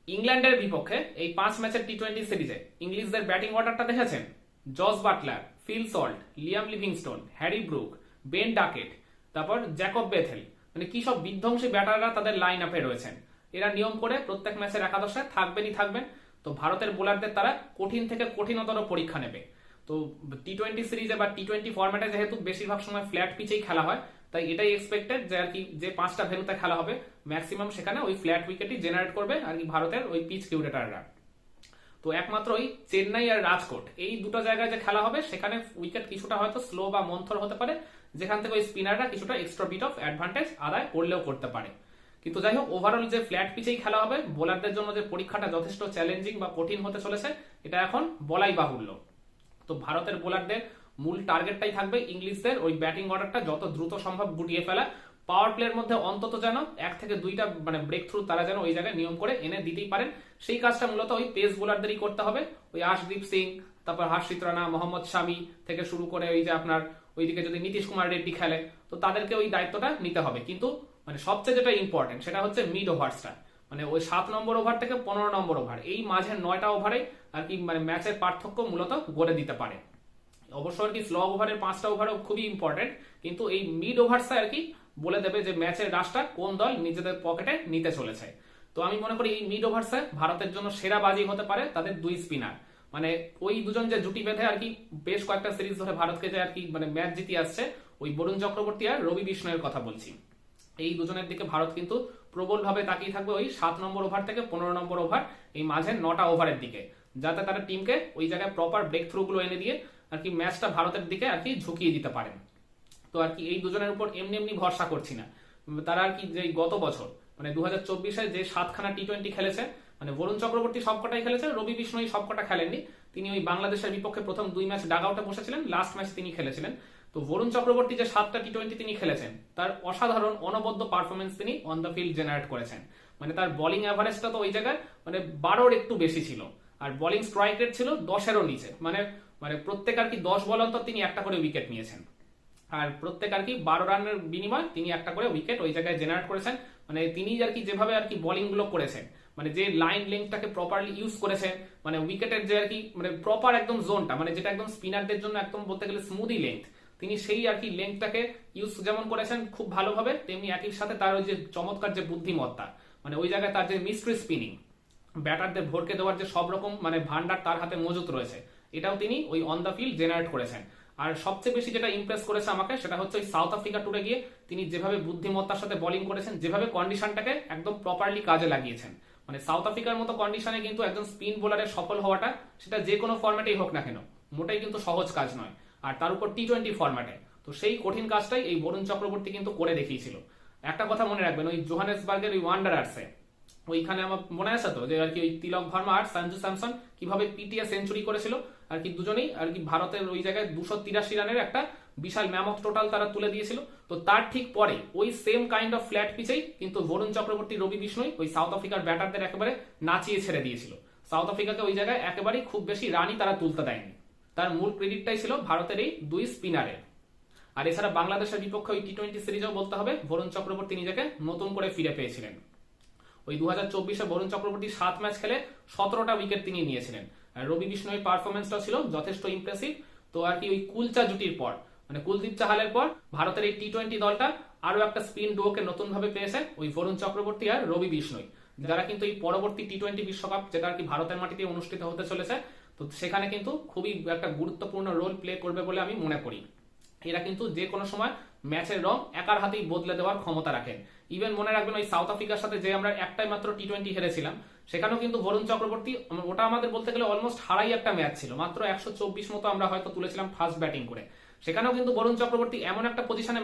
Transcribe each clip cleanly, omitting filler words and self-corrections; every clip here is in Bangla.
ইংল্যান্ডের বিপক্ষে এই 5 ম্যাচের টি-20 সিরিজে ইংলিশদের ব্যাটিং অর্ডারটা দেখেছেন? Jos Buttler, Phil Salt, Liam Livingstone, Harry Brook, Ben Duckett, তারপর জ্যাকব বেথেল, মানে কি সব বিধ্বংসী ব্যাটাররা তাদের লাইন আপে রয়েছেন। এরা নিয়ম করে প্রত্যেক ম্যাচের একাদশে থাকবেন। তো ভারতের বোলারদের তারা কঠিন থেকে কঠিনতর পরীক্ষা নেবে। তো টি-20 সিরিজে বা টি-20 ফরম্যাটে যেহেতু বেশিরভাগ সময় ফ্ল্যাট পিচেই খেলা হয়, তাই এটাই এক্সপেক্টেড যে আর কি যে 5টা ভেন্যুতে খেলা হবে ম্যাক্সিমাম সেখানে ওই ফ্ল্যাট উইকেটই জেনারেট করবে আর কি ভারতের ওই পিচ কিউরেটাররা। তো একমাত্র ওই চেন্নাই আর রাজকোট এই দুটো জায়গায় যে খেলা হবে সেখানে উইকেট কিছুটা হয়তো স্লো বা মন্থর হতে পারে, যেখান থেকে ওই স্পিনাররা কিছুটা এক্সট্রা বিট অফ অ্যাডভান্টেজ আদায় করলেও করতে পারে। কিন্তু যাই হোক, ওভারঅল যে ফ্ল্যাট পিচেই খেলা হবে, বোলারদের জন্য যে পরীক্ষাটা যথেষ্ট চ্যালেঞ্জিং বা কঠিন হতে চলেছে এটা এখন বলাই বাহুল্য। তো ভারতের বোলারদের মূল টার্গেটটাই থাকবে ইংলিশদের ওই ব্যাটিং অর্ডারটা যত দ্রুত সম্ভব গুটিয়ে ফেলা। পাওয়ার প্লের মধ্যে অন্তত যেন 1 থেকে 2টা মানে ব্রেক থ্রু তারা যেন ওই জায়গায় নিয়ম করে এনে দিতেই পারেন। সেই কাজটা মূলত ওই পেস বোলারদেরই করতে হবে। ওই আশদীপ সিং, তারপর হর্ষিত রানা, মোহাম্মদ শামি থেকে শুরু করে ওই যে আপনার ওইদিকে যদি নীতিশ কুমার রেড্ডি খেলে, তো তাদেরকে ওই দায়িত্বটা নিতে হবে। কিন্তু মানে সবচেয়ে যেটা ইম্পর্টেন্ট সেটা হচ্ছে মিড ওভার্সটা, মানে ওই 7 নম্বর ওভার থেকে 15 নম্বর ওভার, এই মাঝের 9টা ওভারে আর কি মানে ম্যাচের পার্থক্য মূলত গড়ে দিতে পারে। অবশ্য আর কি স্লগ ওভারের 5টা ওভারও খুবই ইম্পর্টেন্ট, কিন্তু এই মিড ওভারসটা আর কি বলে দেবে যে ম্যাচের রাশটা কোন দল নিজেদের পকেটে নিতে চলেছে। তো আমি মনে করি এই মিড ওভারসে ভারতের জন্য সেরা বাজি হতে পারে তাদের দুই স্পিনার, মানে ওই দুজন যে জুটি বেঁধে আর কি বেশ কয়েকটা সিরিজ ধরে ভারতকে যে আর কি মানে ম্যাচ জিতিয়ে আসছে, ওই বরুণ চক্রবর্তী আর রবি বিষ্ণয়ের কথা বলছি। এই দুজনের দিকে ভারত কিন্তু প্রবলভাবে তাকিয়ে থাকবে ওই 7 নম্বর ওভার থেকে 15 নম্বর ওভার, এই মাঝের 9টা ওভারের দিকে, যাতে তারা টিমকে ওই জায়গায় প্রপার ব্রেক থ্রু গুলো এনে দিয়ে আর কি ম্যাচটা ভারতের দিকে আর কি ঝুঁকিয়ে দিতে পারেন। তো আর কি এই দুজনের উপর এমনি এমনি ভরসা করছি না। তারা আর কি যে গত বছর মানে 2024-এ যে 7খানা টি-20 খেলেছে, মানে বরুণ চক্রবর্তী সবকটাই খেলেছে, রবি বিষ্ণই সবকটা খেলেননি। তিনি ওই বাংলাদেশের বিপক্ষে প্রথম 2 ম্যাচ ডাগ আউটে বসেছিলেন, লাস্ট ম্যাচ তিনি খেলেছিলেন। তো বরুণ চক্রবর্তী যে 7টা টি-20 তিনি খেলেছেন, তার অসাধারণ অনবদ্য পারফরমেন্স তিনি অন দ্য ফিল্ড জেনারেট করেছেন। মানে তার বোলিং অ্যাভারেজটা তো ওই জায়গায় মানে 12-র একটু বেশি ছিল, আর বোলিং স্ট্রাইক রেট ছিল 10-এরও নিচে। মানে মানে প্রত্যেক আর কি 10 বল অন্তর তিনি একটা করে উইকেট নিয়েছেন, আর প্রত্যেক আর কি 12 রানের বিনিময় তিনি একটা করে উইকেট ওই জায়গায় জেনারেট করেছেন। মানে তিনি আর কি যেভাবে আর কি বোলিং গুলো করেছেন, মানে যে লাইন লেন্থটাকে প্রপারলি ইউজ করেছেন, মানে উইকেটের যে আর কি মানে প্রপার একদম জোনটা, মানে যেটা একদম স্পিনারদের জন্য একদম বলতে গেলে স্মুদি লেন্থ, তিনি সেই আর কি লেন্থটাকে ইউজ যেমন করেছেন খুব ভালোভাবে, তেমনি একই সাথে তার ওই যে চমৎকার যে বুদ্ধিমত্তা, মানে ওই জায়গায় তার যে মিস্ট্রি স্পিনিং, ব্যাটারদের ভরকে দেওয়ার যে সব রকম মানে ভান্ডার তার হাতে মজুত রয়েছে, এটাও তিনি ওই অন দ্য ফিল্ড জেনারেট করেছেন। আর সবচেয়ে বেশি যেটা ইমপ্রেস করেছে আমাকে সেটা হচ্ছে ওই সাউথ আফ্রিকা টুরে গিয়ে তিনি যেভাবে বুদ্ধিমত্তার সাথে বোলিং করেছেন, যেভাবে কন্ডিশনটাকে একদম প্রপারলি কাজে লাগিয়েছেন। মানে সাউথ আফ্রিকার মতো কন্ডিশনে কিন্তু একজন স্পিন বোলারের সফল হওয়াটা, সেটা যে কোনো ফরম্যাটেই হোক না কেন, মোটেই কিন্তু সহজ কাজ নয়, আর তার উপর টি-20 ফরম্যাটে। তো সেই কঠিন কাজটাই এই বরুণ চক্রবর্তী কিন্তু করে দেখিয়েছিল। একটা কথা মনে রাখবেন, ওই জোহানেসবার্গের ওই ওয়ান্ডারার্সে ওইখানে আমার মনে আছে তো যে আর কি ওই তিলক ভার্মা আর সঞ্জু স্যামসন কিভাবে পিটিএ সেঞ্চুরি করেছিল, আর কি দুজনেই আর কি ভারতের ওই জায়গায় 283 রানের একটা বিশাল ম্যামথ টোটাল তারা তুলে দিয়েছিল। তো তার ঠিক পরে ওই সেম কাইন্ড অফ ফ্ল্যাট পিচেই কিন্তু বরুণ চক্রবর্তী, রবি বিষ্ণই ওই সাউথ আফ্রিকার ব্যাটারদের একেবারে নাচিয়ে ছেড়ে দিয়েছিল। সাউথ আফ্রিকাকে ওই জায়গায় একেবারেই খুব বেশি রানই তারা তুলতে দেয়নি। তার মূল ক্রেডিটটাই ছিল ভারতের এই দুই স্পিনারের। আর এছাড়া বাংলাদেশের বিপক্ষে ওই টি-20 সিরিজেও বলতে হবে বরুণ চক্রবর্তী নিজেকে নতুন করে ফিরে পেয়েছিলেন। ওই 2024-এ বরুণ চক্রবর্তী 7 ম্যাচ খেলে 17টা উইকেট তিনি নিয়েছিলেন, আর রবি বিষ্ণয়ের পারফরমেন্সটা ছিল যথেষ্ট ইমপ্রেসিভ। তো আর কি ওই কুলচা জুটির পর মানে কুলদীপ চাহালের পর ভারতের এই টি-20 দলটা আরো একটা স্পিন ডুয়োকে নতুন ভাবে পেয়েছে ওই বরুণ চক্রবর্তী আর রবি বিষ্ণই, যারা কিন্তু এই পরবর্তী টি-20 বিশ্বকাপ যেটা আর কি ভারতের মাটিতে অনুষ্ঠিত হতে চলেছে, তো সেখানে কিন্তু খুবই একটা গুরুত্বপূর্ণ রোল প্লে করবে বলে আমি মনে করি। এরা কিন্তু যে কোনো সময় ম্যাচের রং একার হাতেই বদলে দেওয়ার ক্ষমতা রাখেন। ইভেন মনে রাখবেন ওই সাউথ আফ্রিকার সাথে যে আমরা একটাই মাত্র টি-20 হেরেছিলাম, সেখানেও কিন্তু বরুণ চক্রবর্তী, ওটা আমাদের বলতে গেলে অলমোস্ট হারাই একটা ম্যাচ ছিল, মাত্র 124 মতো আমরা হয়তো তুলেছিলাম ফার্স্ট ব্যাটিং করে। সেখানেও কিন্তু বরুণ চক্রবর্তী এমন একটা পজিশনে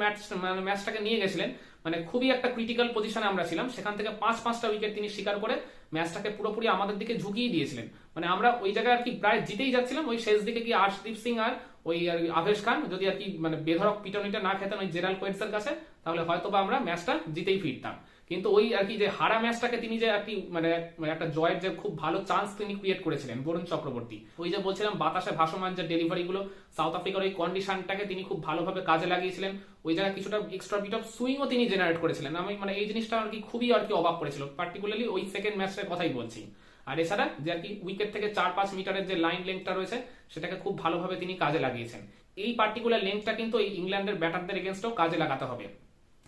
ম্যাচটাকে নিয়ে গেছিলেন, মানে খুবই একটা ক্রিটিক্যাল পজিশনে আমরা ছিলাম, সেখান থেকে 5-5টা উইকেট তিনি শিকার করে ম্যাচটাকে পুরোপুরি আমাদের দিকে ঝুঁকিয়ে দিয়েছিলেন। মানে আমরা ওই জায়গায় আর কি প্রায় জিতেই যাচ্ছিলাম, ওই শেষ দিকে গিয়ে আর্শদীপ সিং আর ওই আর আভেশ খান যদি আর কি মানে বেধড়ক পিটনিটা না খেতেন ওই জেরাল কোয়েটসের কাছে, তাহলে হয়তো বা আমরা ম্যাচটা জিতেই ফিরতাম। কিন্তু ওই আর কি যে হারা ম্যাচটাকে তিনি যে আর কি মানে একটা জয়ের যে খুব ভালো চান্স তিনি ক্রিয়েট করেছিলেন বরুণ চক্রবর্তী, ওই যে বলছিলাম বাতাসে ভাসমান যে ডেলিভারি গুলো, সাউথ আফ্রিকার ওই কন্ডিশনটাকে তিনি খুব ভালোভাবে কাজে লাগিয়েছিলেন। ওই জায়গায় কিছুটা এক্সট্রা বিট অফ সুইংও তিনি জেনারেট করেছিলেন। আমি মানে এই জিনিসটা আর কি খুবই আর কি অবাক করেছিল, পার্টিকুলারলি ওই সেকেন্ড ম্যাচটার কথাই বলছি। আর এছাড়া যে আর কি উইকেট থেকে 4-5 মিটারের যে লাইন লেন্থটা রয়েছে সেটাকে খুব ভালোভাবে তিনি কাজে লাগিয়েছেন। এই পার্টিকুলার লেন্থটা কিন্তু এই ইংল্যান্ডের ব্যাটারদের এগেনস্টও কাজে লাগাতে হবে,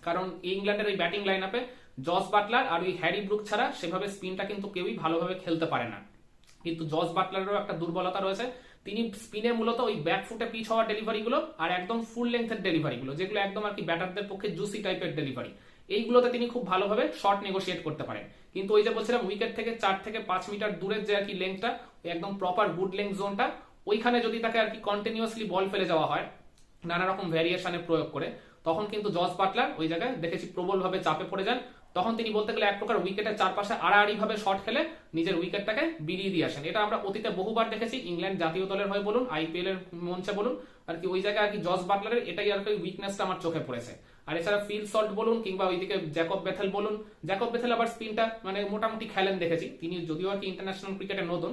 কারণ ইংল্যান্ডের এই ব্যাটিং লাইন আপে জস বাটলার আর ওই হ্যারি ব্রুক ছাড়া সেভাবে স্পিনটা কিন্তু কেউই ভালোভাবে খেলতে পারে না। কিন্তু জস বাটলারেরও একটা দুর্বলতা রয়েছে, তিনি স্পিনে মূলত ওই ব্যাক ফুটে পিচ হওয়া ডেলিভারি গুলো আর একদম ফুল লেন্থের ডেলিভারি গুলো, যেগুলো একদম আর কি ব্যাটারদের পক্ষে জুসি টাইপের ডেলিভারি, এইগুলোতে তিনি খুব ভালোভাবে শর্ট নেগোশিয়েট করতে পারেন। কিন্তু ওই যে বলছিলাম উইকেট থেকে 4 থেকে 5 মিটার দূরের যে আর কি লেন্থটা, একদম প্রপার গুড লেন্থ জোনটা, ওইখানে যদি তাকে আর কি কন্টিনিউয়াসলি বল ফেলে যাওয়া হয় নানা রকম ভ্যারিয়েশনে প্রয়োগ করে, তখন কিন্তু জস বাটলার ওই জায়গায় দেখেছি প্রবলভাবে চাপে পড়ে যান। তখন তিনি বলতে গেলে এক প্রকার উইকেটের চারপাশে আড়াআড়ি ভাবে শট খেলে নিজের উইকেটটাকে বিলিয়ে দিয়ে আসেন। এটা আমরা অতীতে বহুবার দেখেছি, ইংল্যান্ড জাতীয় দলের হয়ে বলুন, আইপিএল এর মঞ্চে বলুন, আর কি ওই জায়গায় আর কি জস বাটলারের এটাই আর কি উইকনেসটা আমার চোখে পড়েছে। আর এছাড়া ফিল সল্ট বলুন কিংবা ওইদিকে জ্যাকব বেথেল বলুন, জ্যাকব বেথেল আবার স্পিনটা মানে মোটামুটি খেলেন দেখেছি, তিনি যদিও আর কি ইন্টারন্যাশনাল ক্রিকেটে নতুন,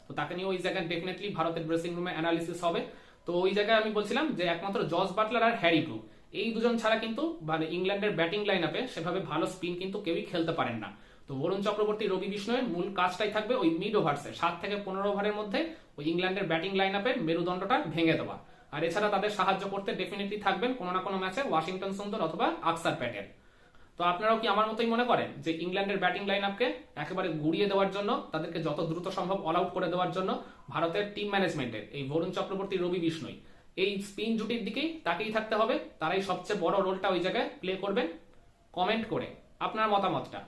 তো তাকে নিয়ে ওই জায়গায় ডেফিনেটলি ভারতের ড্রেসিং রুমে অ্যানালিসিস হবে। তো ওই জায়গায় আমি বলছিলাম যে একমাত্র জস বাটলার আর হ্যারি ব্রুক, এই দুজন ছাড়া কিন্তু মানে ইংল্যান্ডের ব্যাটিং লাইন আপে সেভাবে ভালো স্পিন কিন্তু কেউই খেলতে পারেন না। তো বরুণ চক্রবর্তী, রবি বিষ্ণয়ের মূল কাজটাই থাকবে ওই মিড ওভার্সে 7 থেকে 15 ওভারের মধ্যে ওই ইংল্যান্ডের ব্যাটিং লাইন আপের মেরুদণ্ডটা ভেঙে দেওয়া। আর এছাড়া তাদের সাহায্য করতে ডেফিনেটলি থাকবেন কোনো না কোনো ম্যাচে ওয়াশিংটন সুন্দর অথবা আকসার প্যাটেল। তো আপনারাও কি আমার মতোই মনে করেন যে ইংল্যান্ডের ব্যাটিং লাইন আপকে একেবারে গুড়িয়ে দেওয়ার জন্য, তাদেরকে যত দ্রুত সম্ভব অল আউট করে দেওয়ার জন্য ভারতের টিম ম্যানেজমেন্টের এই বরুণ চক্রবর্তী, রবি বিষ্ণই এই স্পিন জুটির দিকেই তাকেই থাকতে হবে, তারাই সবচেয়ে বড় রোলটা ওই জায়গায় প্লে করবেন? কমেন্ট করে আপনার মতামতটা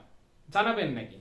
জানাবেন নাকি?